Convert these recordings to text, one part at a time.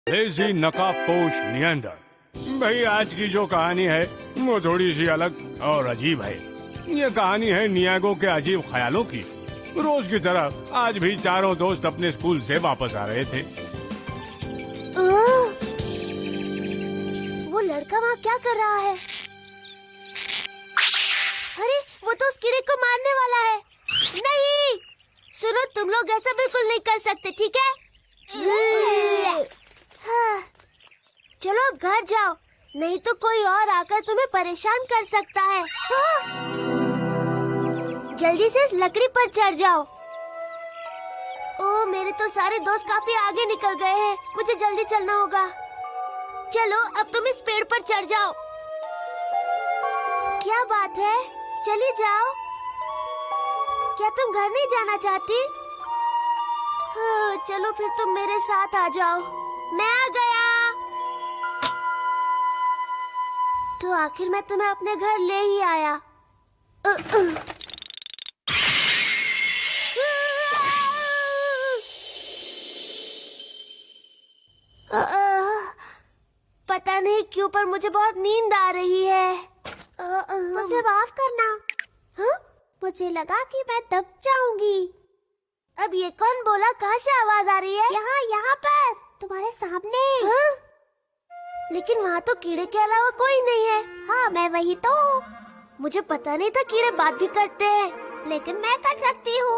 Lazy नकाबपोश नियंडर। भाई आज की जो कहानी है वो थोड़ी सी अलग और अजीब है। ये कहानी है नियागो के अजीब ख्यालों की। रोज की तरह आज भी चारों दोस्त अपने स्कूल से वापस आ रहे थे। वो लड़का वहाँ क्या कर रहा है? अरे वो तो उस कीड़े को मारने वाला है। नहीं, सुनो, तुम लोग ऐसा बिल्कुल नहीं कर सकते, ठीक है? हाँ। चलो अब घर जाओ, नहीं तो कोई और आकर तुम्हें परेशान कर सकता है। हाँ। जल्दी से इस लकड़ी पर चढ़ जाओ। ओह, मेरे तो सारे दोस्त काफी आगे निकल गए हैं। मुझे जल्दी चलना होगा। चलो अब तुम इस पेड़ पर चढ़ जाओ। क्या बात है, चली जाओ। क्या तुम घर नहीं जाना चाहती? हाँ, चलो फिर तुम मेरे साथ आ जाओ। मैं आ गया। तो आखिर मैं तुम्हें अपने घर ले ही आया। पता नहीं क्यों पर मुझे बहुत नींद आ रही है। मुझे माफ करना। हाँ? मुझे लगा कि मैं दब जाऊंगी। अब ये कौन बोला? कहाँ से आवाज आ रही है? यहाँ पर तुम्हारे सामने। हाँ? लेकिन वहाँ तो कीड़े के अलावा कोई नहीं है। हाँ, मैं वही तो। मुझे पता नहीं था कीड़े बात भी करते हैं, लेकिन मैं कर सकती हूँ।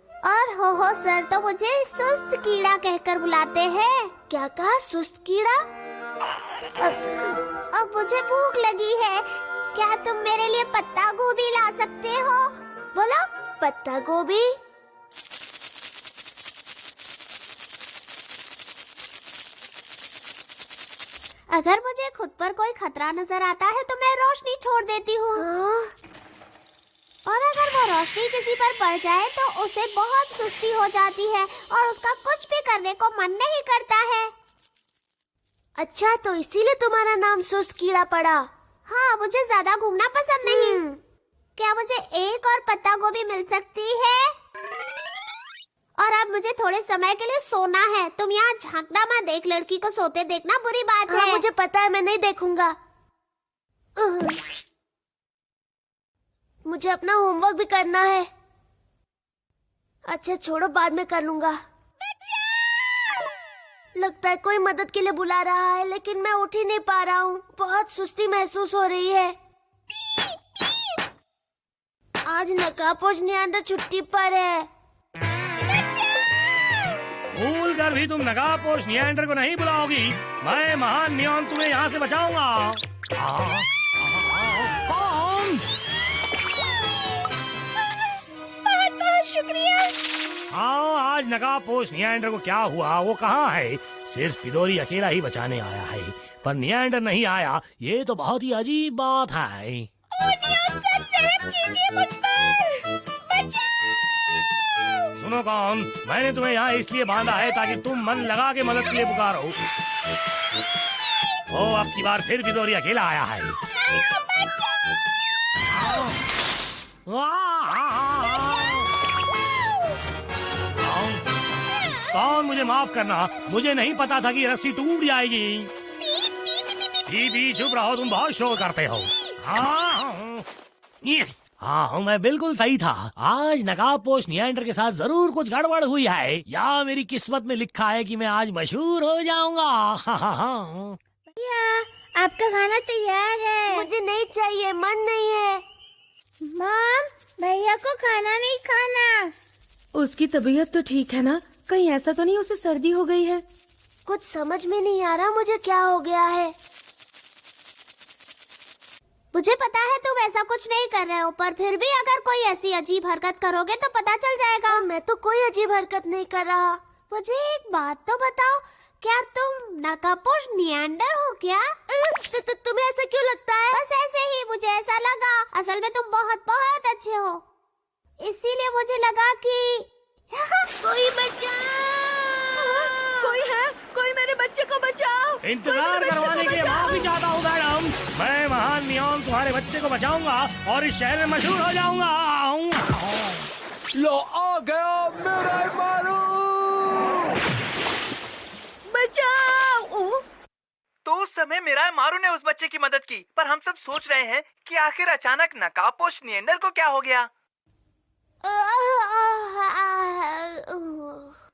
और हो सर तो मुझे सुस्त कीड़ा कहकर बुलाते हैं। क्या कहा? सुस्त कीड़ा? अब मुझे भूख लगी है। क्या तुम मेरे लिए पत्ता गोभी ला सकते हो? बोलो। पत्ता गोभी? अगर मुझे खुद पर कोई खतरा नजर आता है तो मैं रोशनी छोड़ देती हूँ। और अगर वो रोशनी किसी पर पड़ जाए तो उसे बहुत सुस्ती हो जाती है और उसका कुछ भी करने को मन नहीं करता है। अच्छा, तो इसीलिए तुम्हारा नाम सुस्त कीड़ा पड़ा? हाँ, मुझे ज्यादा घूमना पसंद नहीं। क्या मुझे एक और पत्ता गोभी मिल सकती है? और अब मुझे थोड़े समय के लिए सोना है। तुम यहाँ झांकना मत, देख लड़की को सोते देखना बुरी बात है। मुझे पता है, मैं नहीं देखूंगा। मुझे अपना होमवर्क भी करना है। अच्छा छोड़ो, बाद में कर लूंगा। लगता है कोई मदद के लिए बुला रहा है, लेकिन मैं उठ ही नहीं पा रहा हूँ। बहुत सुस्ती महसूस हो रही है। आज नकाबपोश नियंडर छुट्टी पर है। भूल कर भी तुम नकाबपोश नियंडर को नहीं बुलाओगी। मैं महान नियॉन तुम्हें यहाँ से बचाऊंगा। कौन? बहुत बहुत शुक्रिया। हाँ, आज नकाबपोश नियंडर को क्या हुआ, वो कहाँ है? सिर्फ पिदोरी अकेला ही बचाने आया है, पर नियंडर नहीं आया। ये तो बहुत ही अजीब बात है। सुनो कौन, मैंने तुम्हें यहाँ इसलिए बांधा है ताकि तुम मन लगा के मदद के लिए पुकारो। ओ, अब की बार फिर पिदोरी अकेला आया है। कौन, मुझे माफ करना, मुझे नहीं पता था कि रस्सी टूट जाएगी। पी चुप रहो, तुम बहुत शोर करते हो। हाँ, मैं बिल्कुल सही था। आज नकाबपोश नियंडर के साथ जरूर कुछ गड़बड़ हुई है, या मेरी किस्मत में लिखा है कि मैं आज मशहूर हो जाऊंगा। भैया, आपका खाना तैयार है। मुझे नहीं चाहिए, मन नहीं है। मॉम, भैया को खाना नहीं खाना। उसकी तबीयत तो ठीक है ना? कहीं ऐसा तो नहीं उसे सर्दी हो गई है? कुछ समझ में नहीं आ रहा मुझे क्या हो गया है। मुझे पता है तुम ऐसा कुछ नहीं कर रहे हो, पर फिर भी अगर कोई ऐसी अजीब हरकत करोगे तो पता चल जाएगा। मैं तो कोई अजीब हरकत नहीं कर रहा। मुझे एक बात तो बताओ, क्या तुम नकाबपोश नियंडर हो क्या? तुम्हें ऐसा क्यों लगता है? बस ऐसे ही मुझे ऐसा लगा। असल में तुम बहुत बहुत अच्छे हो, इसीलिए मुझे लगा कि कोई बचाओ। कोई है? कोई मेरे बच्चे को बचाओ। इंतजार करवाने के लिए माफी चाहता हूँ मैडम। मैं महान नियॉन तुम्हारे बच्चे को बचाऊंगा और इस शहर में मशहूर हो जाऊंगा। लो, आ गया मेरा मारू। बचाओ, समय मेरा मारू ने उस बच्चे की मदद की, पर हम सब सोच रहे हैं कि आखिर अचानक नकाबपोश निएंडर को क्या हो गया।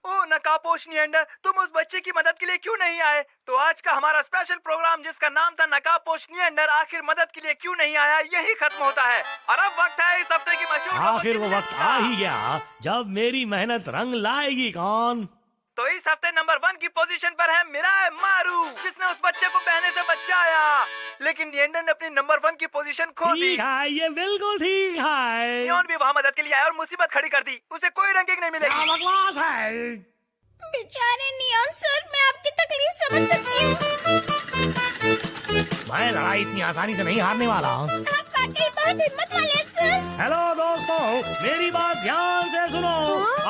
ओ नकाबपोश निएंडर, तुम उस बच्चे की मदद के लिए क्यों नहीं आए? तो आज का हमारा स्पेशल प्रोग्राम जिसका नाम था नकाबपोश निएंडर आखिर मदद के लिए क्यों नहीं आया, यही खत्म होता है। और अब वक्त है इस हफ्ते की मशहूर। आखिर वो वक्त आ ही गया जब मेरी मेहनत रंग लाएगी। कौन? तो इस हफ्ते नंबर 1 की पोजीशन पर है मिराय मारू, जिसने उस बच्चे को बहने से बचाया। लेकिन निएंडर ने अपनी नंबर 1 की पोजीशन खो दी। ठीक है, ये बिल्कुल ठीक है। नियॉन भी वहाँ मदद के लिए आया और मुसीबत खड़ी कर दी। उसे कोई रैंकिंग नहीं मिलेगी। क्या बकवास है। बेचारे नियॉन सर, मैं आपकी तकलीफ समझ सकती हूँ। मैं लड़ाई इतनी आसानी से नहीं हारने वाला। आप वाकई बहुत हिम्मत वाले हैं सर। हेलो दोस्तों, मेरी बात ध्यान से सुनो।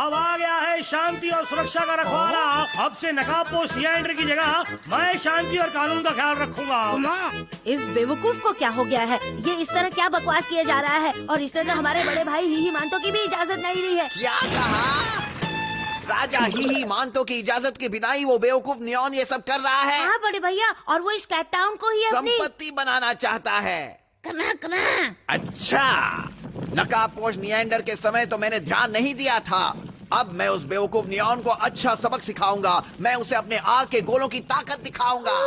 अब आ गया है शांति और सुरक्षा का रखवाला। अब से नकाबपोश निएंडर की जगह मैं शांति और कानून का ख्याल रखूंगा। इस बेवकूफ को क्या हो गया है? ये इस तरह क्या बकवास किया जा रहा है? और इसने तो हमारे बड़े भाई ही मानतो की भी इजाजत नहीं ली है। क्या कहा? राजा ही मानतो की इजाजत के बिना ही वो बेवकूफ नियॉन ये सब कर रहा है। हाँ बड़े भैया, और वो इस कैट टाउन को ही अपनी संपत्ति बनाना चाहता है। कमा। अच्छा, नकाबपोश निएंडर के समय तो मैंने ध्यान नहीं दिया था। अब मैं उस बेवकूफ नियॉन को अच्छा सबक सिखाऊंगा। मैं उसे अपने आग के गोलों की ताकत दिखाऊंगा।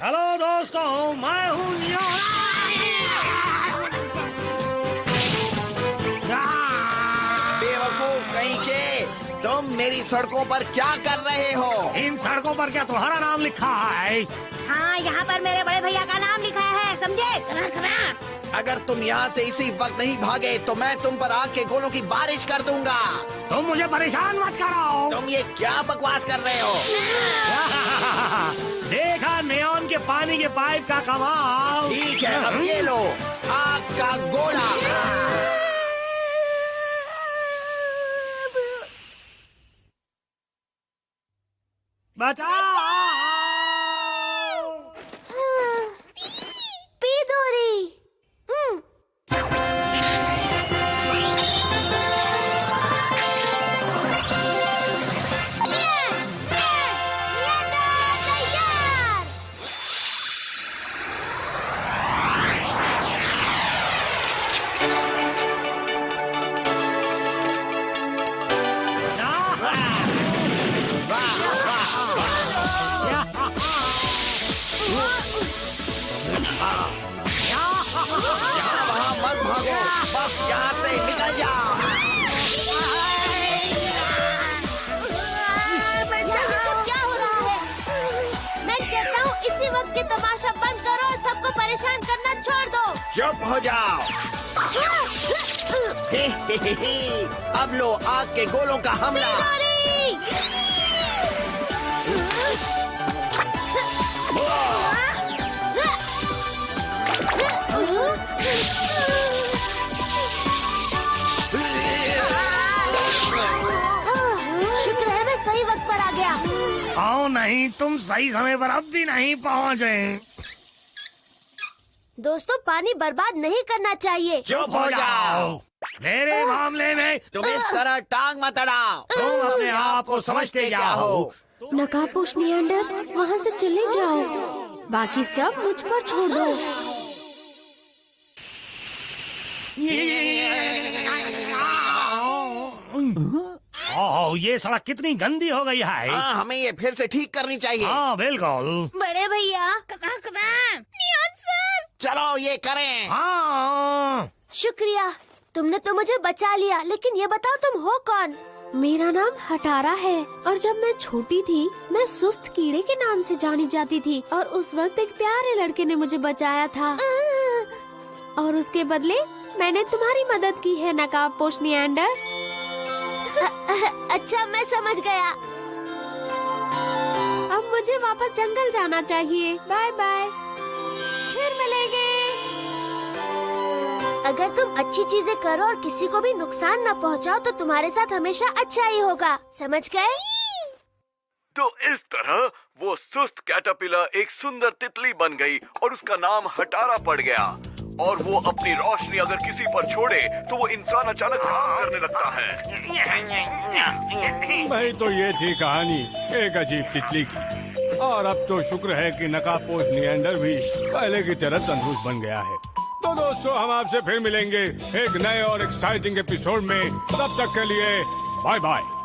हेलो दोस्तों, मैं हूँ नियॉन। बेवकूफ कहीं के, तुम मेरी सड़कों पर क्या कर रहे हो? इन सड़कों पर क्या तुम्हारा नाम लिखा है? हाँ, यहाँ पर मेरे बड़े भैया का नाम लिखा है, समझे? कमा। अगर तुम यहाँ से इसी वक्त नहीं भागे तो मैं तुम पर आग के गोलों की बारिश कर दूंगा। तुम मुझे परेशान मत करो। तुम ये क्या बकवास कर रहे हो? देखा नियॉन के पानी के पाइप का कमाल। ठीक है, अब ये लो आग का गोला। बचाओ। पीदोरी। वहाँ मत भागो, बस यहाँ से निकल जाओ। ये सब क्या हो रहा है? मैं कहता हूँ इसी वक्त ये तमाशा बंद करो और सबको परेशान करना छोड़ दो। चुप हो जाओ। अब लो आग के गोलों का हमला। शुक्र है मैं सही वक्त पर आ गया। आओ नहीं, तुम सही समय पर अब भी नहीं पहुँचे। दोस्तों, पानी बर्बाद नहीं करना चाहिए। चुप हो जाओ। मेरे मामले में तुम इस तरह टांग मत अड़ाओ। तुम अपने आप को समझते क्या हो? नकाबपोश निएंडर, वहाँ से चले जाओ। बाकी सब मुझ पर छोड़ दो। ओह, ये सड़क कितनी गंदी हो गई है। हाँ, हमें ये फिर से ठीक करनी चाहिए। हाँ बिल्कुल। बड़े भैया। Neon sir. चलो ये करें। हाँ, शुक्रिया, तुमने तो मुझे बचा लिया। लेकिन ये बताओ तुम हो कौन? मेरा नाम हटारा है और जब मैं छोटी थी मैं सुस्त कीड़े के नाम से जानी जाती थी और उस वक्त एक प्यारे लड़के ने मुझे बचाया था और उसके बदले मैंने तुम्हारी मदद की है नकाबपोश निएंडर। अच्छा, मैं समझ गया। अब मुझे वापस जंगल जाना चाहिए। बाय बाय, फिर मिलेंगे। अगर तुम अच्छी चीजें करो और किसी को भी नुकसान न पहुंचाओ तो तुम्हारे साथ हमेशा अच्छा ही होगा, समझ गए? तो इस तरह वो सुस्त कैटरपिलर एक सुंदर तितली बन गई और उसका नाम हटारा पड़ गया। और वो अपनी रोशनी अगर किसी पर छोड़े तो वो इंसान अचानक काम करने लगता है। भाई तो ये थी कहानी एक अजीब तितली की। और अब तो शुक्र है कि नकाबपोश निएंडर भी पहले की तरह तंदुरुस्त बन गया है। तो दोस्तों हम आपसे फिर मिलेंगे एक नए और एक्साइटिंग एपिसोड में। तब तक के लिए बाय बाय।